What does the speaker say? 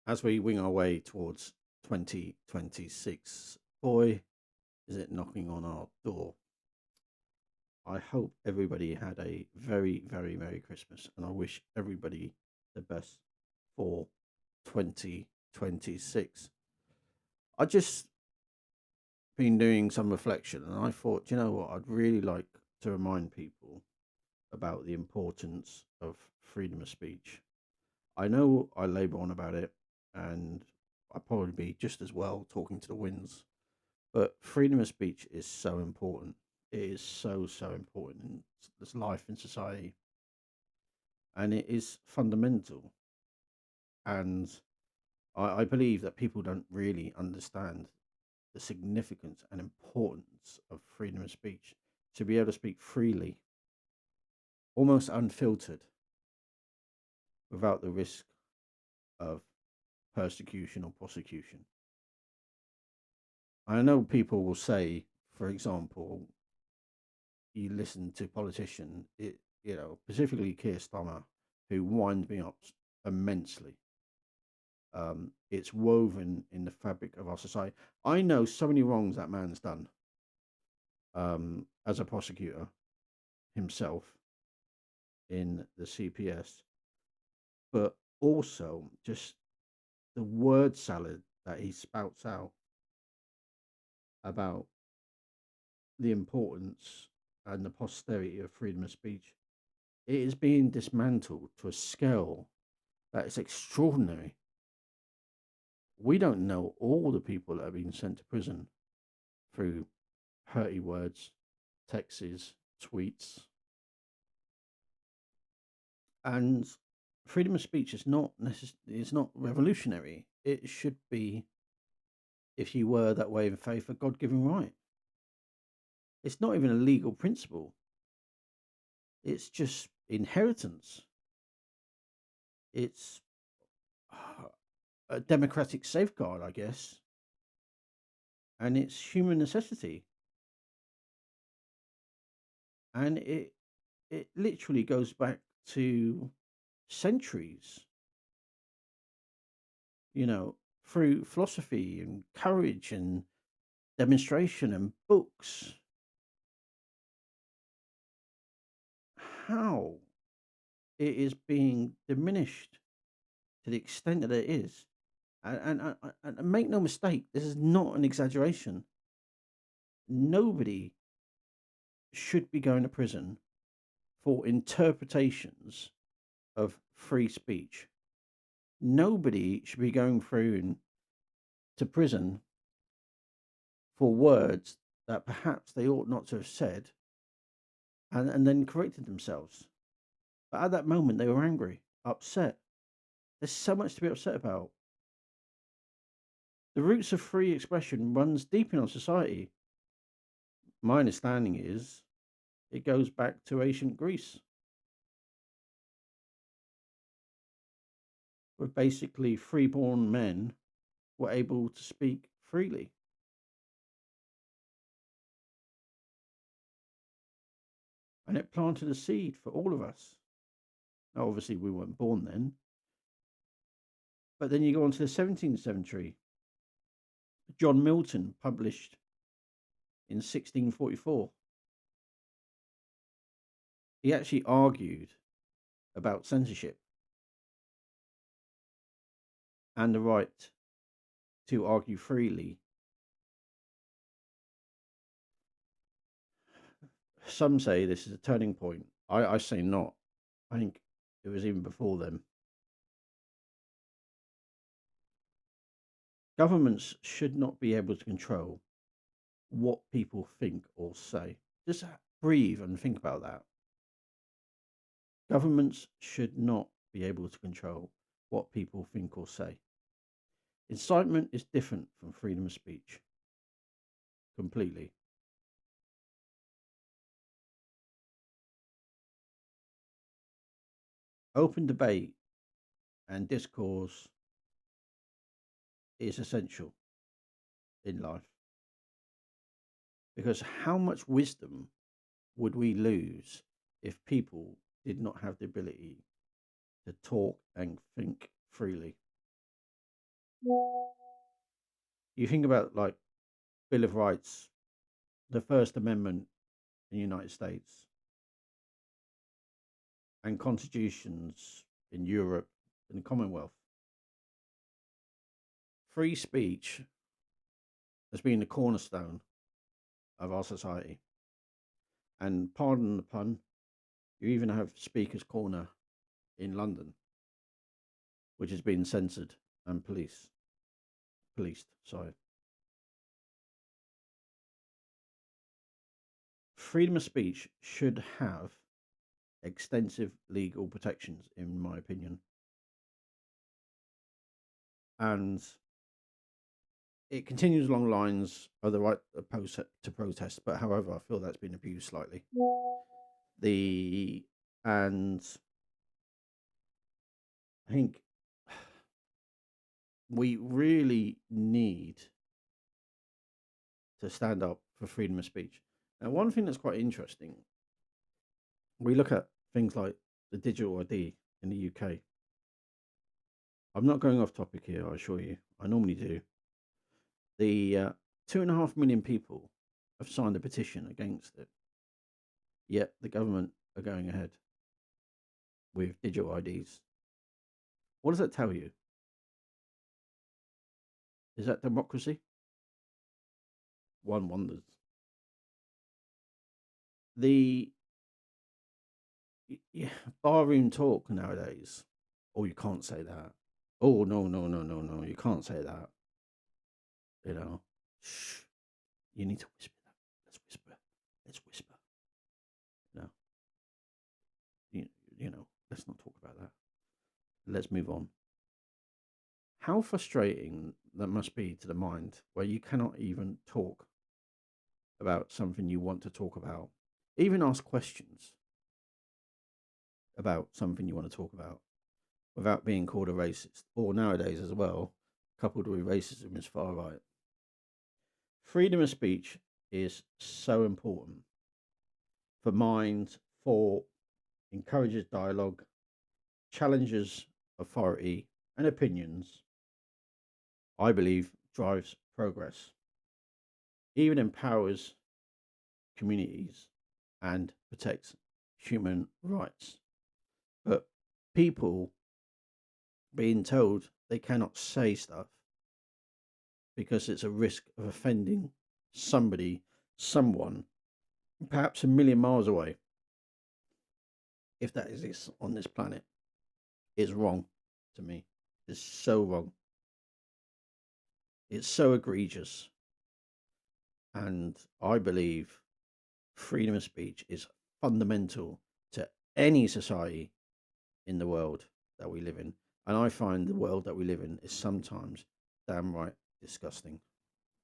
As we wing our way towards 2026, boy, is it knocking on our door. I hope everybody had a very, very Merry Christmas, and I wish everybody the best for 2026. I just been doing some reflection, and I thought, you know what, I'd really like to remind people about the importance of freedom of speech. I know I labour on about it, and I'd probably be just as well talking to the winds. But freedom of speech is so important. It is so important in this life in society, and it is fundamental. And I believe that people don't really understand the significance and importance of freedom of speech to be able to speak freely, almost unfiltered, without the risk of persecution or prosecution. I know people will say, for example, you listen to politicians, specifically Keir Starmer, who winds me up immensely. It's woven in the fabric of our society. I know so many wrongs that man's done as a prosecutor himself in the CPS, but also just the word salad that he spouts out about the importance and the posterity of freedom of speech. It is being dismantled to a scale that is extraordinary. We don't know all the people that are being sent to prison through hurty words, texts, tweets, and freedom of speech is not it's not revolutionary. It should be, if you were that way in faith, a God-given right. It's not even a legal principle. It's just inheritance. It's a democratic safeguard, I guess, and it's human necessity. And it literally goes back to centuries, through philosophy and courage and demonstration and books. How it is being diminished to the extent that it is. And make no mistake, this is not an exaggeration. Nobody should be going to prison for interpretations of free speech. Nobody should be going through to prison for words that perhaps they ought not to have said and then corrected themselves. But at that moment, they were angry, upset. There's so much to be upset about. The roots of free expression runs deep in our society. My understanding is it goes back to ancient Greece, where basically freeborn men were able to speak freely. And it planted a seed for all of us. Now, obviously, we weren't born then. But then you go on to the 17th century. John Milton published in 1644. He actually argued about censorship and the right to argue freely. Some say this is a turning point. I say not. I think it was even before then. Governments should not be able to control what people think or say. Just breathe and think about that. Governments should not be able to control what people think or say. Incitement is different from freedom of speech. Completely. Open debate and discourse is essential in life. Because how much wisdom would we lose if people did not have the ability to talk and think freely? You think about like Bill of Rights, the First Amendment in the United States, and constitutions in Europe and the Commonwealth. Free speech has been the cornerstone of our society. And pardon the pun, you even have Speaker's Corner in London, which has been censored and policed. Sorry. Freedom of speech should have extensive legal protections, in my opinion. And it continues along lines of the right to protest, but however, I feel that's been abused slightly. The and I think we really need to stand up for freedom of speech. Now, one thing that's quite interesting, we look at things like the digital ID in the UK. I'm not going off topic here, I assure you. I normally do. The 2.5 million people have signed a petition against it, yet the government are going ahead with digital IDs. What does that tell you? Is that democracy? One wonders. The barroom talk nowadays. Oh, you can't say that. Oh, no, you can't say that. You know, shh. You need to whisper that. Let's whisper. Let's whisper. You know, you know. Let's not talk about that. Let's move on. How frustrating that must be to the mind, where you cannot even talk about something you want to talk about, even ask questions about something you want to talk about, without being called a racist, or nowadays as well, coupled with racism is far right. Freedom of speech is so important for mind, thought, encourages dialogue, challenges authority and opinions, I believe drives progress, even empowers communities and protects human rights. But people being told they cannot say stuff because it's a risk of offending somebody, someone, perhaps a million miles away, if that exists on this planet, is wrong to me. It's so wrong. It's so egregious. And I believe freedom of speech is fundamental to any society in the world that we live in. And I find the world that we live in is sometimes damn right disgusting.